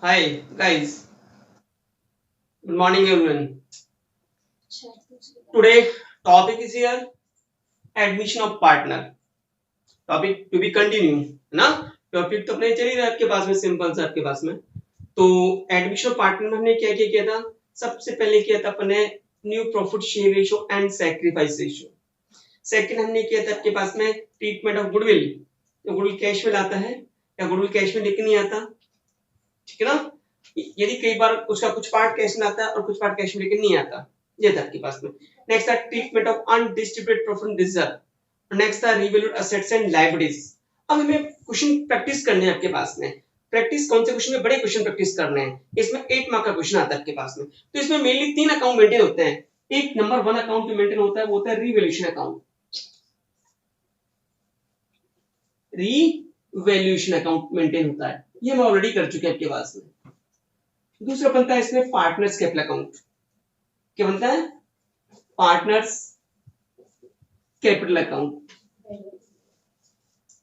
Hi guys, good morning everyone. Today topic is here admission of partner. Topic to be continue है ना. Topic तो अपने चल ही रहा है आपके पास में, सिंपल सा आपके पास में. तो एडमिशन ऑफ पार्टनर में हमने क्या क्या किया था. सबसे पहले किया था अपने new profit share ratio and sacrifice ratio. Second हमने किया था आपके पास में ट्रीटमेंट ऑफ गुडविल. तो गुडविल कैश में आता है या गुडविल कैश में लेके नहीं आता, ठीक है ना. यदि कई बार उसका कुछ पार्ट कैश में आता है और कुछ पार्ट कैश में लेके नहीं आता, ये था आपके पास में. नेक्स्ट था treatment of undistributed profit reserve. Next था रिवैल्यूड एसेट्स एंड लायबिलिटीज. अब हमें क्वेश्चन प्रैक्टिस करने हैं आपके पास में. प्रैक्टिस कौन से क्वेश्चन में, बड़े क्वेश्चन प्रैक्टिस करने हैं. इसमें 8 मार्क का क्वेश्चन आता है आपके पास में. तो इसमें मेनली 3 अकाउंट मेंटेन होते हैं. एक नंबर 1 अकाउंट मेंटेन होता है, वो होता है revaluation account. Revaluation account maintain होता है, ये हम ऑलरेडी कर चुके हैं आपके पास में. दूसरा बनता है इसमें पार्टनर्स कैपिटल अकाउंट. क्या बनता है? Partners capital account.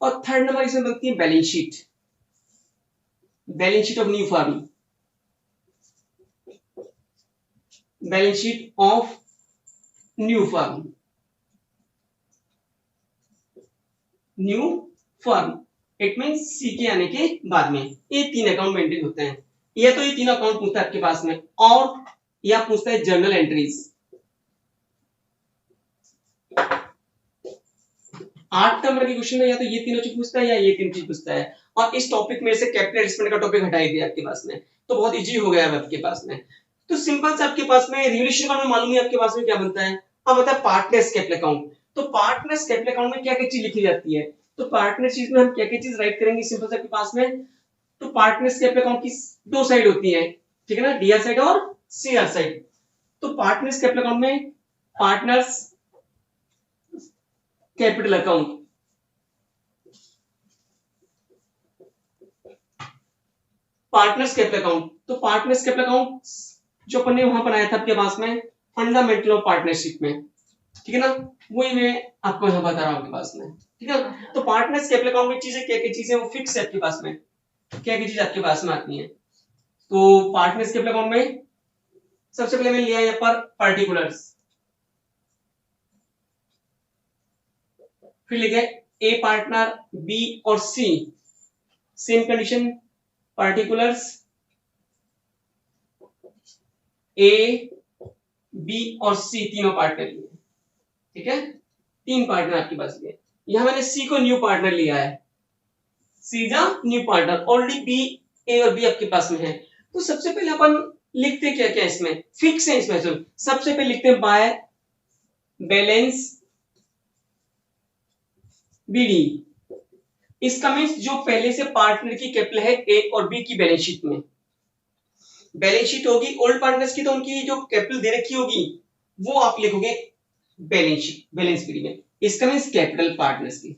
और थर्ड नंबर इसमें बनती है balance sheet. Balance sheet of new firm. Balance sheet of new firm. New firm it means C के आने के बाद में ये 3 अकाउंट मेंटेन होते हैं. या तो ये 3 अकाउंट पूछता है आपके पास में, और या पूछता है जर्नल एंट्रीज. 8 नंबर के क्वेश्चन में या तो ये तीनों चीज पूछता है या ये 3 चीज पूछता है. और इस टॉपिक में से कैपिटल एडजस्टमेंट का टॉपिक हटा ही दिया आपके पास में, तो बहुत इजी हो गया है आपके पास में. तो सिंपल सा आपके पास में रिवैल्यूएशन अकाउंट में मालूम है आपके पास में क्या बनता है. अब होता है पार्टनर्स कैपिटल अकाउंट. तो पार्टनर्स कैपिटल अकाउंट में क्या क्या चीज लिखी जाती है. तो पार्टनर चीज में हम क्या क्या चीज राइट करेंगे सिंपल सा आपके पास में. तो पार्टनर्स कैपिटल अकाउंट की 2 साइड होती है, ठीक है ना, डीआर साइड और सीआर साइड. तो पार्टनर्स कैपिटल अकाउंट में partners capital account, partners capital account. तो पार्टनर्स कैपिटल अकाउंट जो अपन ने वहां बनाया था आपके पास में फंडामेंटल ऑफ पार्टनरशिप में, ठीक है ना, वही मैं आपको यहां बता रहा हूं आपके पास में, ठीक है. तो पार्टनर्स कैपिटल अकाउंट में चीजें क्या क्या चीजें वो फिक्स है आपके पास में, क्या क्या चीज आपके पास में आती है. तो पार्टनर्स कैपिटल अकाउंट में सबसे पहले मैंने लिया यहाँ पर पार्टिकुलर्स. फिर लिखे ए पार्टनर बी और C. Same condition particulars A B और सी तीनों पार्टनर लिए, ठीक है. 3 पार्टनर आपके पास लिए. यहां मैंने सी को न्यू पार्टनर लिया है. सी जा न्यू पार्टनर, ऑलरेडी बी ए और बी आपके पास में है. तो सबसे पहले अपन लिखते क्या क्या इसमें फिक्स है. इसमें सबसे पहले लिखते हैं बाय बैलेंस बीडी. इसका मींस जो पहले से पार्टनर की कैपिटल है ए और बी की बैलेंस शीट में. बैलेंस शीट होगी ओल्ड पार्टनर्स की, तो उनकी जो कैपिटल दे रखी होगी वो आप लिखोगे बैलेंस शीट, बैलेंस बीडी में. इसका मींस कैपिटल पार्टनर्स की,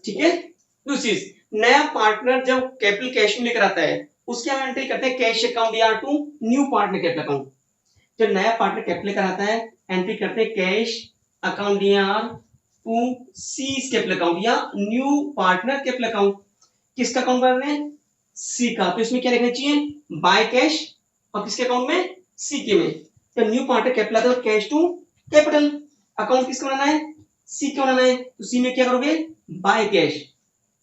ठीक है. दूसरी नया पार्टनर जब कैपिटल कैश में लेकर आता है उसके हम एंट्री करते हैं कैश अकाउंट या to new partner capital account. जब नया पार्टनर कैपिटल लेकर आता है एंट्री करते हैं कैश अकाउंट या टू सी कैपिटल अकाउंट या न्यू पार्टनर कैपिटल अकाउंट. किसका अकाउंट बना रहे हैं? सी का. तो इसमें क्या लिखना चाहिए? By cash. और किसके अकाउंट में? सी के में. जब न्यू पार्टनर कैपिटल आता है कैश टू कैपिटल अकाउंट किसका बनाना है? सी का बनाना है. तो सी में क्या करोगे? By cash.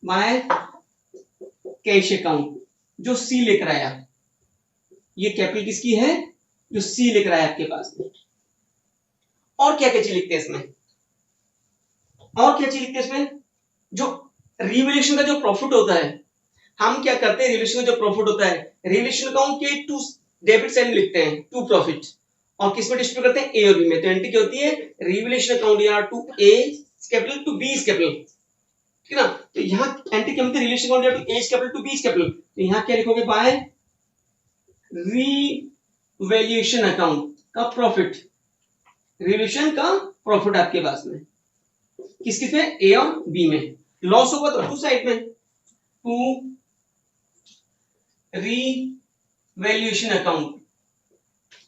By cash account जो सी लेकर आया, ये कैपिटल किसकी है? जो सी लेकर आया आपके पास में. और क्या क्या चीज लिखते हैं इसमें? और क्या चीज लिखते हैं इसमें? जो रिवैल्यूएशन का जो प्रॉफिट होता है, हम क्या करते हैं, रिवैल्यूएशन का जो प्रॉफिट होता है रिवैल्यूएशन अकाउंट के टू डेबिट साइड में लिखते हैं टू प्रॉफिट, और किस में डिस्ट्रीब्यूट करते हैं? ए और बी में. तो एंट्री क्या होती है? रिवैल्यूएशन अकाउंट या to A capital to B capital, ठीक है ना. तो यहां एंट्री क्या होती है? रिवैल्यूएशन अकाउंट या to A capital to B capital. तो यहां क्या लिखोगे? बाय रिवैल्यूएशन अकाउंट का प्रॉफिट. रिवैल्यूएशन का प्रॉफिट आपके पास में किस किस में? ए और बी में. लॉस होगा तो टू साइड में टू रिवैल्यूएशन अकाउंट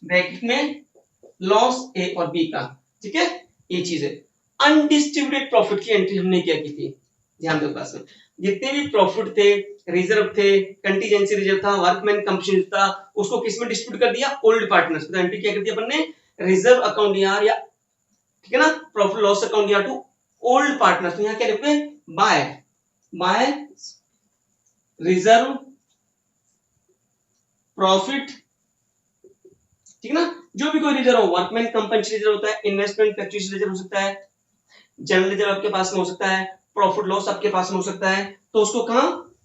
ब्रैकेट में लॉस ए और बी का, ठीक है. ये चीज है. अनडिस्ट्रीब्यूटेड प्रॉफिट की एंट्री हमने क्या की थी, ध्यान दो पास में. जितने भी प्रॉफिट थे, रिजर्व थे, कंटीजेंसी रिजर्व था, वर्कमैन कंपनी था, उसको किस में डिस्ट्रीब्यूट कर दिया? Old partners. तो एंट्री क्या कर दी अपन ने? रिजर्व अकाउंट यार, या ठीक है ना, प्रॉफिट लॉस अकाउंट या टू ओल्ड पार्टनर्स। तो यहाँ क्या लिखोगे? बाय रिजर्व प्रॉफिट, ठीक है ना, जो भी कोई रिजर्व हो, वर्कमैन कंपनी रिजर्व होता है, इन्वेस्टमेंट फ्लक्चुएशन रिजर्व हो सकता है, जनरल रिजर्व आपके पास में हो सकता है, प्रॉफिट लॉस आपके पास में हो सकता है। तो उसको कहा?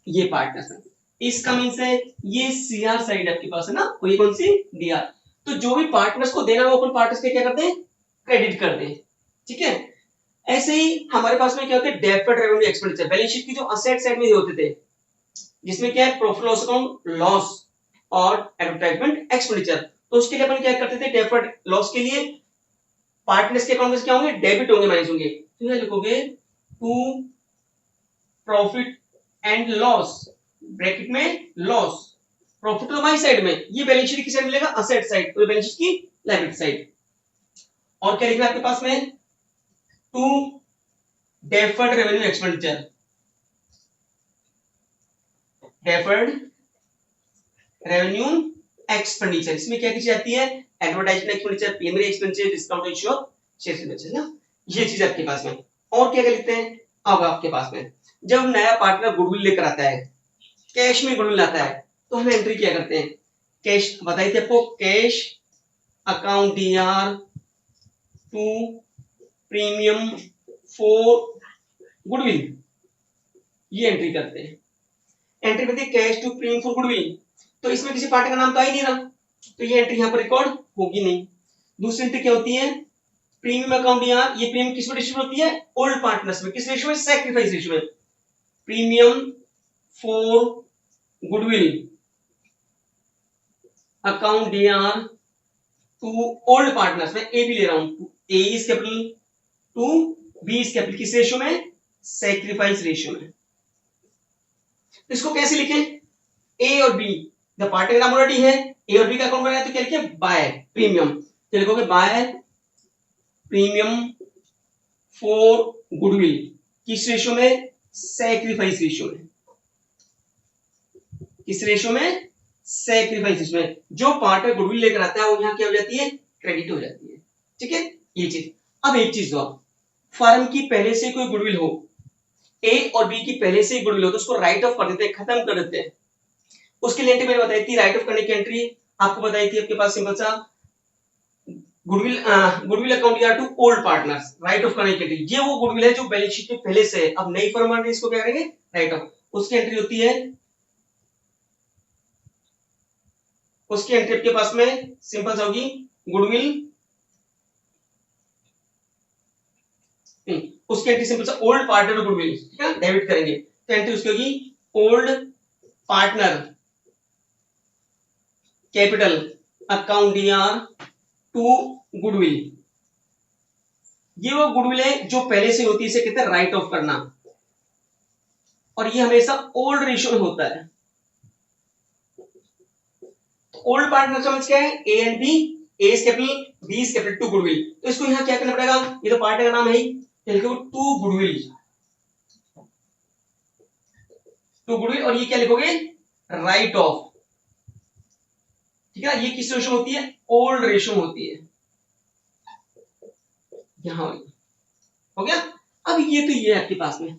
ये पार्टनर्स है। इसका मीन्स है ये सीआर साइड आपके पास है ना, और ये कौन सी? डीआर। तो जो भी पार्टनर्स को देना है वो अपन पार्टनर्स के क्या करते हैं? क्रेडिट कर दें, ठीक है। ऐसे ही हमारे पास में क्या होता है? Deferred revenue expenditure, balance sheet की जो असेट साइड में होते थे, जिसमें क्या है? प्रॉफिट लॉस अकाउंट, लॉस और एडवर्टाइजमेंट एक्सपेंडिचर। तो उसके लिए अपन क्या करते थे? डेफर्ड लॉस के लिए पार्टनर्स के अकाउंट में क्या होंगे? डेबिट होंगे, माइनस होंगे। तो यहां लिखोगे to profit and loss, bracket में लॉस, प्रॉफिट तो बाई साइड में, ये बैलेंस शीट की साइड मिलेगा? असेट साइड, तो बैलेंस शीट की लायबिलिटी साइड। और क्या लिखना है आपके पास में? To deferred revenue expenditure, deferred revenue expenditure. इसमें क्या की जाती है? Advertisement expenditure, preliminary expenditure, discount ratio, share expenditure ना, ये चीज आपके पास में। और क्या लिखते हैं अब आपके पास में? जब नया पार्टनर गुडविल लेकर आता है, कैश में गुडविल आता है, तो हम एंट्री क्या करते हैं? कैश बताई थी आपको, cash account DR to premium for goodwill, ये एंट्री करते हैं। एंट्री करते हैं cash to premium for goodwill, तो इसमें किसी पार्टी का नाम तो आ ही नहीं रहा, तो ये एंट्री यहाँ पर रिकॉर्ड होगी नहीं। दूसरी एंट्री क्या होती है? प्रीमियम अकाउंट, यहाँ ये प्रीमियम किस में डिस्ट्रीब्यूट होती है? ओल्ड पार्टनर्स में। किस रेशियो में? सैक्रिफाइस रेशियो में। Premium for goodwill account DR to old partners में, ए भी ले रहा हूं, A is capital to B is capital, किस रेशियो में? सैक्रिफाइस रेशियो में। इसको कैसे लिखें? ए और बी, द पार्टी का नाम ऑलरेडी है, ए और बी का अकाउंट बनाया, तो क्या लिखे? बाय प्रीमियम, तो लिखोगे बाय प्रीमियम फॉर गुडविल, किस रेशियो में? सैक्रिफाइस रेशियो में। किस रेशियो में? सैक्रिफाइस रेशियो में। जो पार्टनर गुडविल लेकर आता है वो यहाँ क्या हो जाती है? क्रेडिट हो जाती है, ठीक है, ये चीज। अब एक चीज दो, फर्म की पहले से कोई गुडविल हो, ए और बी की पहले से ही गुडविल हो, तो उसको राइट ऑफ कर देते हैं, खत्म कर देते हैं। उसके लिए एंट्री मैंने बताई थी, राइट ऑफ करने की एंट्री आपको बताई थी आपके पास सिंपल सा गुडविल अकाउंट या to old partners, write off करने की एंट्री। ये वो गुडविल है जो बैलेंस शीट में पहले से है, अब नई फर्म आ रही है, इसको क्या करेंगे? Right of. उसकी एंट्री होती है, उसकी एंट्री आपके पास में सिंपल सा होगी गुडविल, उसकी एंट्री सिंपल सा ओल्ड पार्टनर गुडविल, ठीक है, डेबिट करेंगे, तो एंट्री उसकी होगी old partner capital account DR to goodwill. ये वो गुडविल है जो पहले से होती है, इसे कहते हैं राइट ऑफ करना, और ये हमेशा ओल्ड रेशियो में होता है। ओल्ड पार्टनर समझ क्या है? A and B, A is capital, B is capital to goodwill. तो इसको यहां क्या करना पड़ेगा? ये तो पार्टनर का नाम है ही, टू गुडविल, टू गुडविल, और ये क्या लिखोगे? राइट ऑफ, ठीक है। ये किस रेशियो होती है? ओल्ड रेशियो होती है, यहां हो गया। अब ये तो ये है आपके पास में।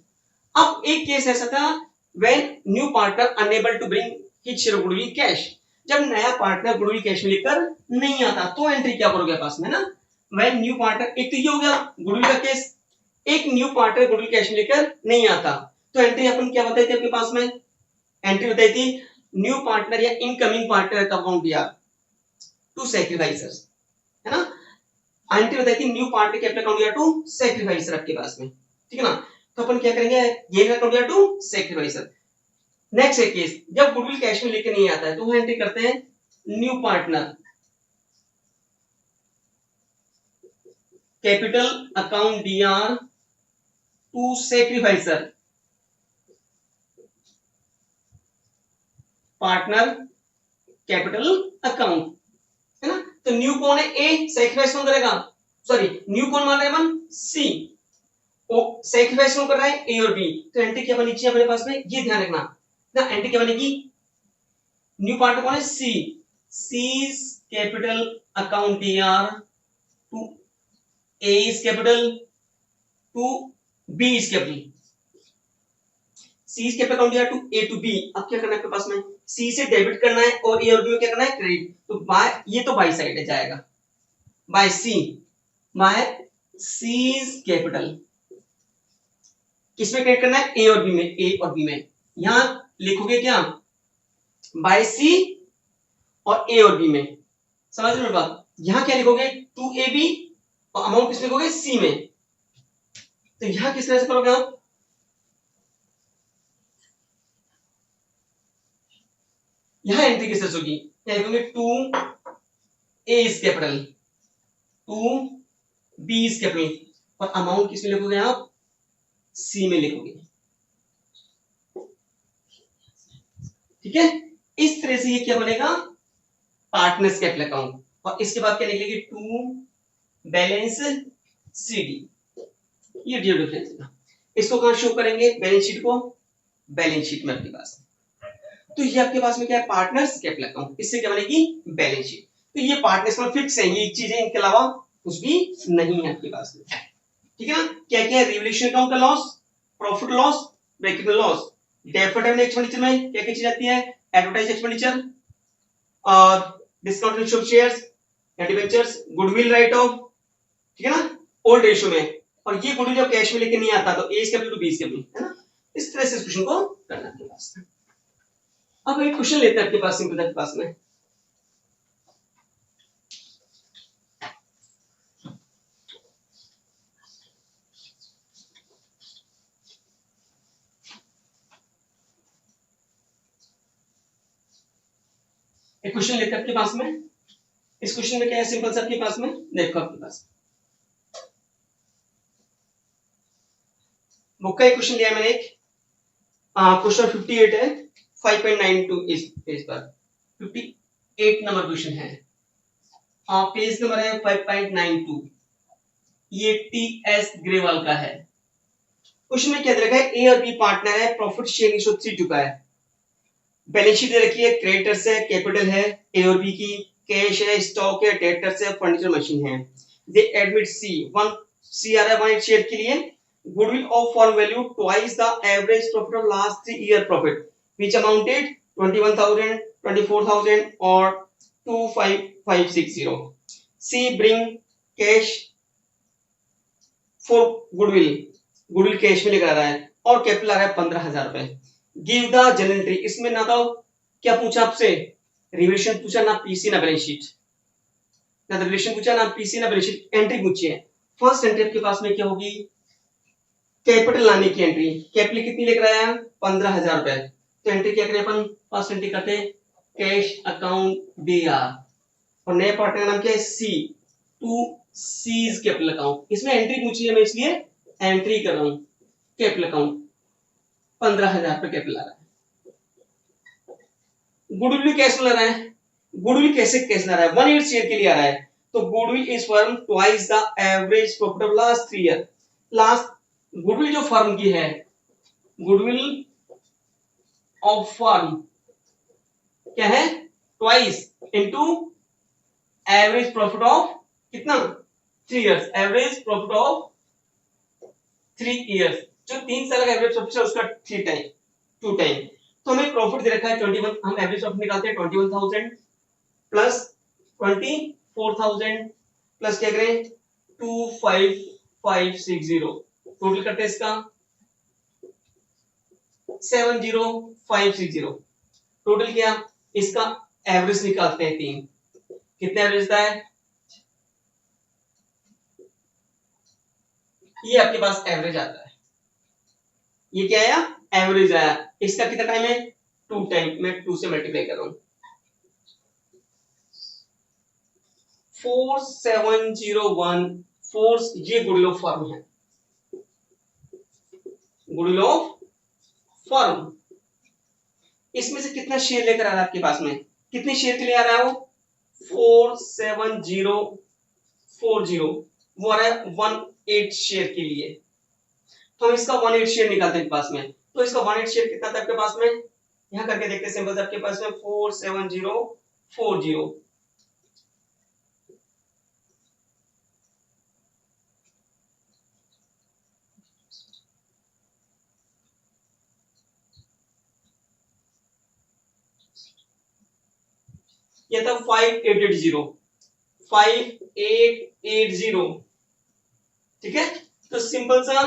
अब एक केस ऐसा था, when new partner unable to bring his share of goodwill cash, जब नया पार्टनर गुडविल कैश में लेकर नहीं आता, तो एंट्री क्या करोगे पास में ना? व्हेन न्यू पार्टनर, एक तो ये हो गया गुडविल का केस, एक न्यू पार्टनर गुडविल कैश में लेकर नहीं आता, तो एंट्री अपन क्या बताई थी आपके पास में? एंट्री बताई थी न्यू पार्टनर या इनकमिंग पार्टनर का अकाउंट दिया टू सैक्रिफाइसर्स, है ना। एंट्री बताई थी न्यू पार्टनर कैपिटल अकाउंट दिया टू सैक्रिफाइसर आपके पास में, ठीक है ना। तो अपन क्या करेंगे? ये अकाउंट दिया टू सैक्रिफाइसर। नेक्स्ट एक केस, जब गुडविल कैश में लेके नहीं आता है, तो वो एंट्री करते हैं new partner capital account DR to sacrificer partner capital account, है ना। तो न्यू कौन है? ए, सैक्रिफाइस कौन करेगा? सॉरी, न्यू कौन मान रहे हैं? सी। सैक्रिफाइस कौन कर रहा है, ए और बी, तो एंट्री क्या बनेगी अपने पास में, ये ध्यान रखना ना, एंट्री क्या बनेगी, न्यू पार्टनर कौन है, C, C's capital account DR to A is capital to B is capital, C is capital account DR to A to B. अब क्या करना है आपके पास में, सी से डेबिट करना है और ए और बी में क्या करना है, क्रेडिट, तो बाय, ये तो बाई साइड है जाएगा, बाय सी, बाय सीज कैपिटल किसमें क्रिएट करना है, ए और बी में, ए और बी में, यहां लिखोगे क्या, बाय सी और ए और बी में, समझ रहे हो बात, यहां क्या लिखोगे, टू ए बी और अमाउंट किसमें लिखोगे, सी में, तो यहां किस तरह से करोगे आप, यहां एंट्री किस तरह से होगी, क्या लिखोगे, to A is capital to B is capital और अमाउंट किसमें लिखोगे आप, सी में लिखोगे, ठीक है। इस तरह से ये क्या बनेगा, पार्टनर्स कैपिटल अकाउंट, और इसके बाद क्या निकलेगी, टू बैलेंस सी डी, ये डिफरेंस है। इसको कहां शो करेंगे, बैलेंस शीट को, बैलेंस शीट में आपके पास, तो ये आपके पास में क्या है, पार्टनर्स कैपिटल अकाउंट, इससे क्या बनेगी, बैलेंस शीट। तो ये पार्टनर्स में फिक्स है, ये चीजें, इनके अलावा कुछ भी नहीं है आपके पास में, ठीक है ना। क्या क्या है, रिवोल्यूशन अकाउंट का loss, profit loss, break even loss, deferred expenditure में क्या क्या चीज आती है, एडवर्टाइज एक्सपेंडिचर और डिस्काउंट रेशियो ऑफ शेयर्स या डिबेंचर्स, गुडविल राइट ऑफ, ठीक है ना, ओल्ड रेशियो में, और ये गुडविल जब कैश में लेके नहीं आता तो A is capital to B is capital, है ना। इस तरह से इस क्वेश्चन को करना है आपके पास। अब एक क्वेश्चन लेते हैं आपके पास, सिंपल आपके पास में, एक क्वेश्चन लेते हैं आपके पास में। इस क्वेश्चन में क्या है, सिंपल सा आपके पास में, देखो आपके पास बुक का एक क्वेश्चन लिया मैंने, एक क्वेश्चन 58 है, 5.92 इस पेज पर, 58 नंबर क्वेश्चन है, पेज नंबर है 5.92, ये टीएस ग्रेवाल का है। क्वेश्चन में क्या दे रखा है, ए और बी पार्टनर है, प्रॉफिट शेयरिंग रेशियो 3 चुका है, बैलेंस शीट दे रखी है, क्रेडिटर्स है, कैपिटल है ए और बी की, कैश है, स्टॉक है, डेटर्स है, फर्नीचर मशीन है, दे एडमिट सी, 1 सी आ रहा है 1 शेयर के लिए, goodwill of firm value twice the average profit of last 3 year profit which amounted 21,000, 24,000 और 25,560, C bring cash for goodwill, goodwill cash में लेकर आ रहा है, और कैपिटल आ रहा है 15,000 रुपए, गिव द जर्नल एंट्री, इसमें ना तो क्या पूछा आपसे, रिवोल्यूशन पूछा, ना पीसी ना बैलेंस शीट, ना रिवोल्यूशन पूछा, ना पीसी ना बैलेंस शीट, एंट्री पूछी है। फर्स्ट एंट्री आपके पास में क्या होगी, कैपिटल लाने की एंट्री, कैपिटल कितनी लेकर आया, 15,000 रुपए, तो एंट्री क्या करें अपन, फर्स्ट एंट्री करते हैं कैश अकाउंट डीआर, और नए पार्टनर का नाम क्या है, सी, टू सीज कैपिटल अकाउंट, इसमें एंट्री पूछी है, मैं इसलिए एंट्री कर रहा हूं, कैपिटल अकाउंट 15,000 रुपए कैपिटल आ रहा है। गुडविल कैसे ला रहा है, गुडविल कैसे ला रहा है, 1 शेयर के लिए आ रहा है, तो goodwill is firm twice the average profit of last 3 year, last goodwill जो फर्म की है, गुडविल ऑफ फर्म क्या है, twice into average profit of कितना, 3 years, average profit of 3 years, जो 3 साल का एवरेज प्रॉफिट है उसका 3 टाइम 2 टाइम, तो हमें प्रॉफिट दे रखा है 21, हम एवरेज प्रॉफिट निकालते हैं 21,000 प्लस 24,000 प्लस क्या करें 25,560, टोटल करते हैं इसका 70,560, टोटल क्या, इसका एवरेज निकालते हैं 3, कितना एवरेज था है, ये आपके पास एवरेज आता है, ये क्या आया, एवरेज आया, इसका कितना टाइम है, 2 टाइम, मैं 2 से मल्टीप्लाई कर रहा हूं, 4701, 4 ये गुडविल ऑफ फर्म है, गुडविल ऑफ फर्म, इसमें से कितना शेयर लेकर आ रहा है आपके पास में, कितने शेयर के लिए आ रहा है वो, 47040, वो आ रहा है 18 शेयर के लिए, हम इसका 1/8 शेयर निकालते हैं पास में। तो इसका 1/8 शेयर कितना था आपके पास में, यहाँ करके देखते हैं सिंपल, आपके पास में 47040। ये था 5880। ठीक है, तो सिंपल सा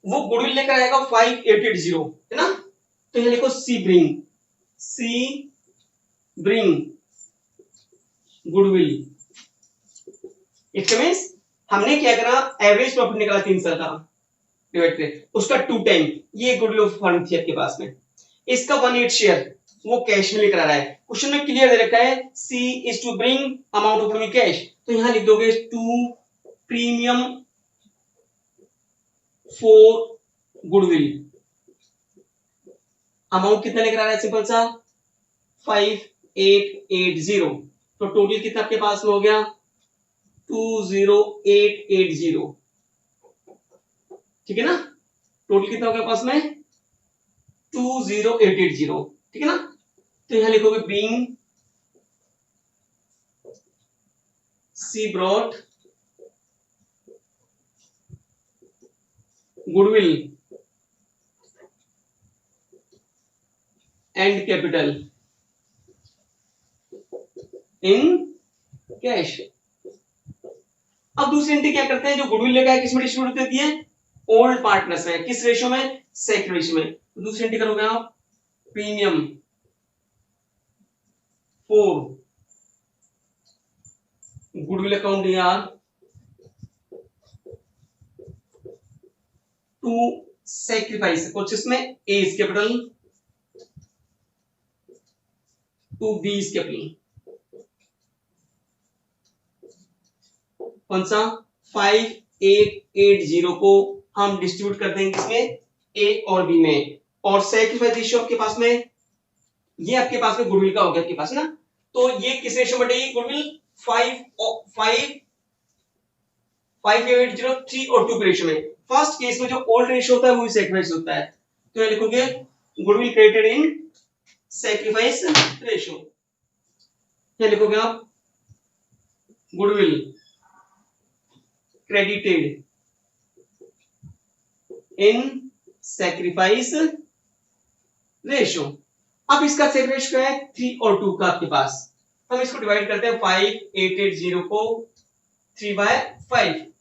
वो गुडविल लेकर आएगा 5880, है ना। तो ये लिखो सी ब्रिंग गुडविल। इट मींस हमने क्या करा, एवरेज प्रॉफिट निकाला 3 साल का डिवाइड कर उसका 2 टाइम, ये गुडविल फंड थी आपके पास में। इसका 1/8 शेयर वो कैश में लेकर आ रहा है। क्वेश्चन में क्लियर दे रखा है C is to bring amount of money cash, तो यहां लिख दोगे to premium for goodwill. Amount कितना लेकर आ रहा है, सिंपल सा 5880। तो टोटल कितना आपके पास में हो गया 20880। ठीक है ना, टोटल कितना हो गया पास में 20880। ठीक है ना, तो यहां लिखोगे being C brought goodwill and capital in cash. अब दूसरी एंट्री क्या करते हैं, जो गुडविल लेकर है किसमें डिस्ट्रीब्यूट होती है, ओल्ड पार्टनर्स में। किस रेशियो में, सेक रेशियो में। तो दूसरी एंट्री करोगे आप प्रीमियम फॉर गुडविल अकाउंट यार टू सेक्रीफाइस, कुछ इसमें A is capital to B is capital. कौन सा 5880 को हम डिस्ट्रीब्यूट कर देंगे इसमें ए और बी में। और सेक्रीफाइस रेशियो आपके पास में, ये आपके पास में गुडविल का हो गया आपके पास ना। तो ये किस रेशियो में बढ़ेगी गुडविल, 5.80 और 2 के रेशियो में। फर्स्ट केस में जो ओल्ड रेशियो होता है वही सेक्रीफाइस होता है। तो ये लिखोगे goodwill credited in sacrifice ratio. ये लिखोगे आप goodwill credited in sacrifice ratio. अब इसका सेक्रीफाइस क्या है 3 और 2 का आपके पास। हम इसको डिवाइड करते हैं 5880 को 3/5।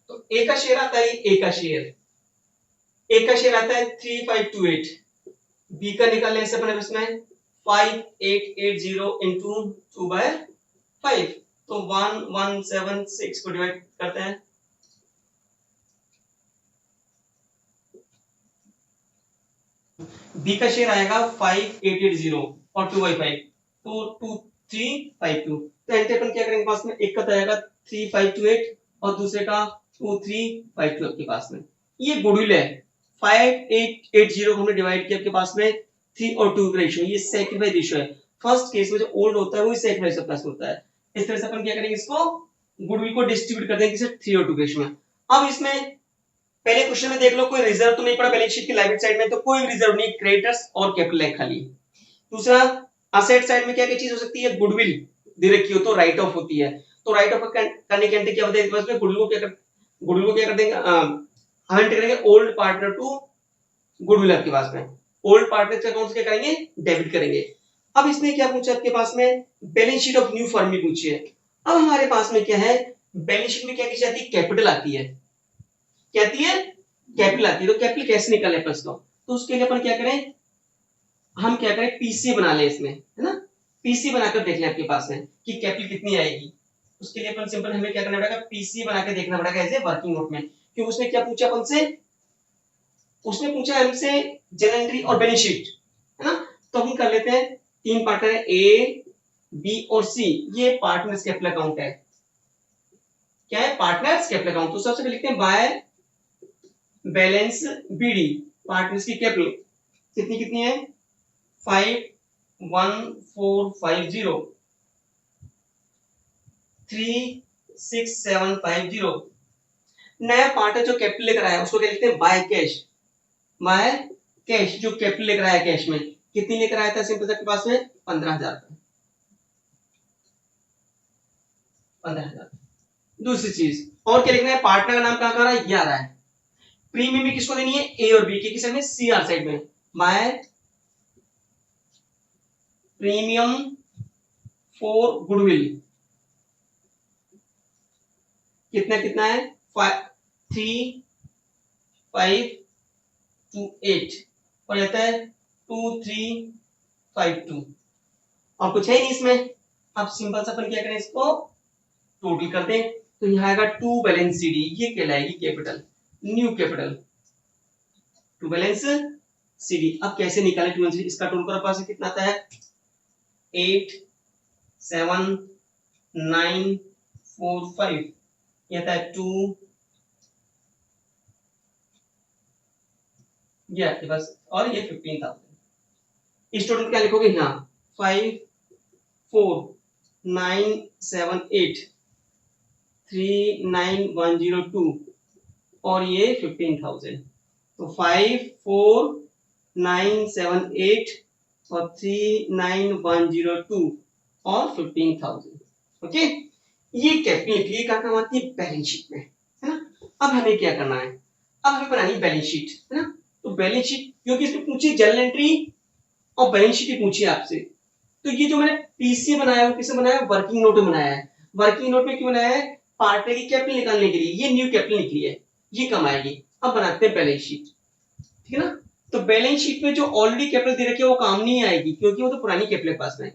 तो ए का शेयर आता है, ए का शेयर आता है 3528। बी का निकालने से अपने इसमें 5880 इंटू 2/5, तो 1176 को डिवाइड करते हैं। बी का शेयर आएगा 5880 और 2/5 तो 2352। तो एंट्री अपन क्या करेंगे पास में, एक का तो आएगा 3528 और दूसरे का 2352 आपके पास में। ये गुडविल है 5880 को हमने डिवाइड किया आपके पास में 3 और 2 का रेशियो, ये सेक्रीफाइस रेशियो है। फर्स्ट केस में जो ओल्ड होता है वो सेक्रीफाइस प्लस होता है। इस तरह से अपन क्या करेंगे, इसको गुडविल को डिस्ट्रीब्यूट कर देंगे 3 और 2 के रेशियो में। अब इसमें पहले क्वेश्चन में देख लो कोई रिजर्व तो नहीं पड़ा बैलेंस शीट की लाइबिलिटी साइड में, तो कोई रिजर्व नहीं, क्रेडिटर्स और कैपिटल है खाली। दूसरा असेट साइड में क्या क्या चीज हो सकती है, गुडविल दे रखी हो तो राइट ऑफ होती है। तो राइट ऑफ करने की एंट्री क्या होती है, गुडविल को क्या कर देंगे, हम एंट्री करेंगे ओल्ड पार्टनर टू गुडविल आपके पास में। ओल्ड पार्टनर के अकाउंट से क्या करेंगे, डेबिट करेंगे। अब इसने क्या पूछा आपके पास में, balance sheet of new firm भी पूछी है। अब हमारे पास में क्या है, बैलेंस शीट में क्या की जाती है, कैपिटल आती है, क्या आती है, कैपिटल आती है। तो कैपिटल कैसे निकाले अपन इसको, तो उसके लिए अपन क्या करें, हम क्या करें पीसी बना लें इसमें, है ना। पीसी बनाकर देख लें आपके पास में कि कैपिटल कितनी आएगी। उसके लिए अपन सिंपल हमें क्या करना पड़ेगा, पीसी बनाकर देखना पड़ेगा एज ए वर्किंग नोट में। क्योंकि उसने क्या पूछा अपन से, उसने पूछा हमसे जनरल एंट्री और बैलेंस शीट, है ना। तो हम कर लेते हैं, 3 पार्टनर है ए बी और सी, ये पार्टनर्स कैपिटल अकाउंट है। क्या है, पार्टनर्स कैपिटल अकाउंट। तो सबसे पहले लिखते हैं बाय बैलेंस बीडी पार्टनर्स की कैपिटल कितनी कितनी है 51450 36750। नया पार्टनर जो कैपिटल लेकर आया उसको क्या लिखते हैं बाय कैश। बाय कैश जो कैपिटल लेकर आया कैश में कितनी लेकर आया था सिंपल के पास में 15,000। 15,000। दूसरी चीज और क्या लिखना है पार्टनर का नाम कहां आ रहा है ये आ रहा है। प्रीमियम भी किसको देनी है ए और बी के किस में सी आर साइड में बाय प्रीमियम फॉर गुडविल कितना कितना है 3528 और रहता है 2352 और कुछ है नहीं इसमें। अब सिंपल सा अपन क्या करें इसको टोटल कर दें तो यहाँ आएगा टू बैलेंस सीडी ये कहलाएगी capital new capital to balance C. D कैसे निकालें टू बैलेंस सीडी इसका टोटल पास कितना आता है 87945 ये आता है 2 ये आपके पास और ये 15,000। इस टोटल क्या लिखोगे यहाँ 54978 39102 और ये 15,000 तो 54978 और 39102 और 15,000। ओके ये कैपिटल की क्या काम आती है बैलेंस शीट में है ना। अब हमें क्या करना है अब हमें बनानी है बैलेंस शीट है ना। तो बैलेंस शीट क्योंकि इसमें पूछी जनरल एंट्री और बैलेंस शीट ही पूछी आपसे तो ये जो मैंने पीसी बनाया है किसे बनाया वर्किंग नोट में बनाया है। वर्किंग नोट में क्यों बनाया है पार्टनर की कैपिटल निकालने के लिए ये न्यू कैपिटल निकली है ये कम आएगी। अब बनाते हैं बैलेंस शीट ठीक है ना। तो बैलेंस शीट में जो ऑलरेडी कैपिटल दे रखी है वो काम नहीं आएगी क्योंकि वो तो पुरानी कैपिटल के पास में।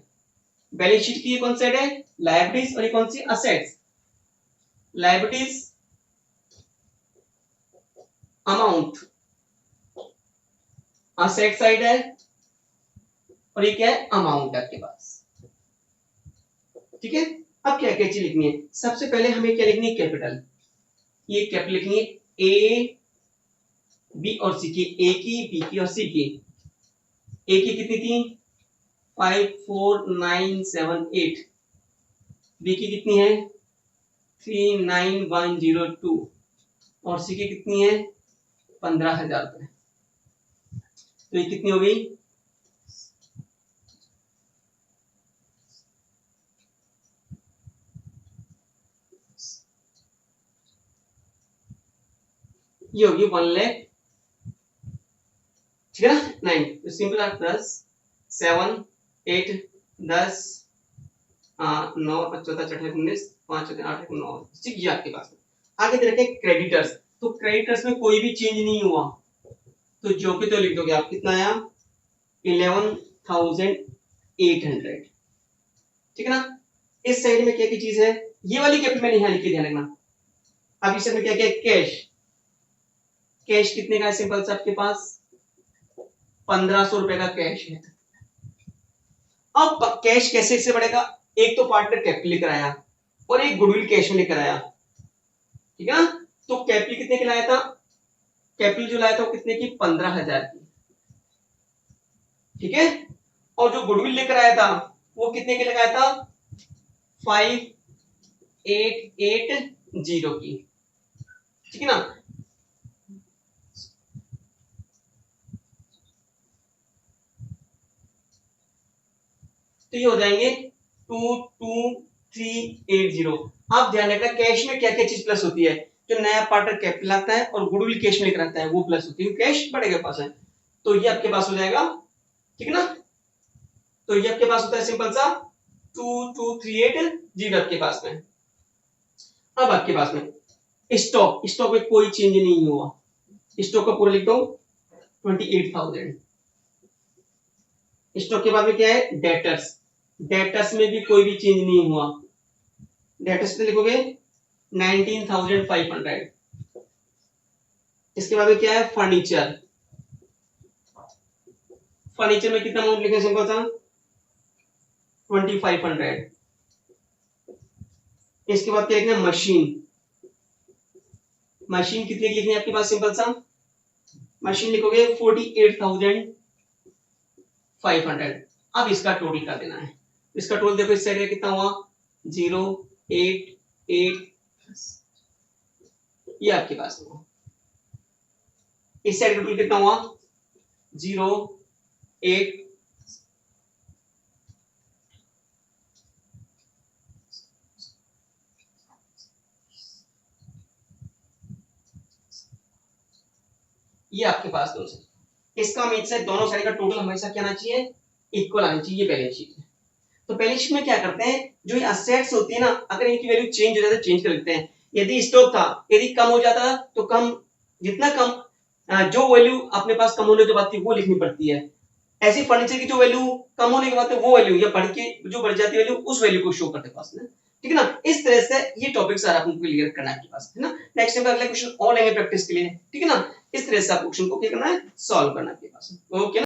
बैलेंस शीट की ये कौन साइड है लायबिलिटीज और ये कौन सी assets. Liabilities amount asset side है और ये क्या है अमाउंट आपके पास ठीक है। अब क्या क्या चीज लिखनी है सबसे पहले हमें क्या लिखनी है कैपिटल। ये कैपिटल लिखनी है ए बी और सी की ए की बी की और सी की। ए की कितनी थी 54978 बी की कितनी है 39102 और सी की कितनी है 15,000 रुपए। तो ये कितनी हो गई ये होगी 1 लाख ठीक है ना 9 तो सिंपल आप 10 7 8 10 9 14 14 19 5 8 9 ठीक ये आपके पास आगे दे रखे क्रेडिटर्स। तो क्रेडिटर्स में कोई भी चेंज नहीं हुआ तो जो कि तो लिख दोगे आप कितना आया 11,800 ठीक है ना। इस साइड में क्या की चीज है ये वाली कैपिटल मैंने यहाँ लिखी ध्यान रखना। अब इस में क्या क्या कैश कैश कितने का है सिंपल से आपके पास 1,500 रुपए का कैश है। अब कैश कैसे से बढ़ेगा एक तो पार्टनर कैपिटल लेकर आया और एक गुडविल कैश में लेकर आया ठीक है ना। तो कैपिटल कितने के लाया था कैपिटल जो लाया था वो कितने की 15,000 की ठीक है। और जो गुडविल लेकर आया था वो कितने के लगाया था 5880 की ठीक है ना। तो ये हो जाएंगे 22380। आप ध्यान रखना कैश में क्या क्या चीज प्लस होती है जो नया पार्टनर कैपिटल आता है और गुडविल कैश में लेकर आता है वो प्लस होती है कैश बढ़ेगा पास है तो ये आपके पास हो जाएगा ठीक है ना। तो ये आपके पास होता है सिंपल सा 2238 आपके पास में। अब आपके पास में स्टॉक स्टॉक में कोई चेंज नहीं हुआ स्टॉक का पूरा लिख दो 28,000। स्टॉक के बाद में क्या है डेटर्स डेटर्स में भी कोई भी चेंज नहीं हुआ डेटर्स पे लिखोगे 19,500। इसके बाद में क्या है फर्नीचर फर्नीचर में कितना अमाउंट लिखे सिंपल सा 2,500। इसके बाद क्या लिखना है मशीन मशीन कितने की लिखनी है आपके पास सिंपल सा मशीन लिखोगे 48,500। अब इसका टोटल कर देना है। इसका टोटल देखो इस साइड का कितना हुआ 088, ये आपके पास हुआ। इस साइड का टोटल कितना हुआ 08, ये आपके पास दोनों साइड। इसका मीन से दोनों साइड का टोटल हमेशा क्या आना चाहिए इक्वल आनी चाहिए। ये बैलेंस शीट है। तो बैलेंस शीट में क्या करते हैं जो ये असेट्स होती है ना, अगर इनकी वैल्यू चेंज हो जाए तो चेंज कर देते हैं। यदि स्टॉक था यदि कम हो जाता तो कम, जितना कम जो वैल्यू अपने पास कम होने के बाद थी वो लिखनी पड़ती है। ऐसी फर्नीचर की जो वैल्यू कम होने के बाद वो वैल्यू या बढ़ के जो बढ़ जाती है वैल्यू उस वैल्यू को शो करते पास में। ठीक है ना। इस तरह से ये टॉपिक सारा आपको क्लियर करना है आपके पास, है ना। नेक्स्ट टाइम अगला क्वेश्चन और लेंगे प्रैक्टिस के लिए। ठीक है ना। इस तरह से आप क्वेश्चन को क्या करना है सॉल्व करना है आपके पास। ओके।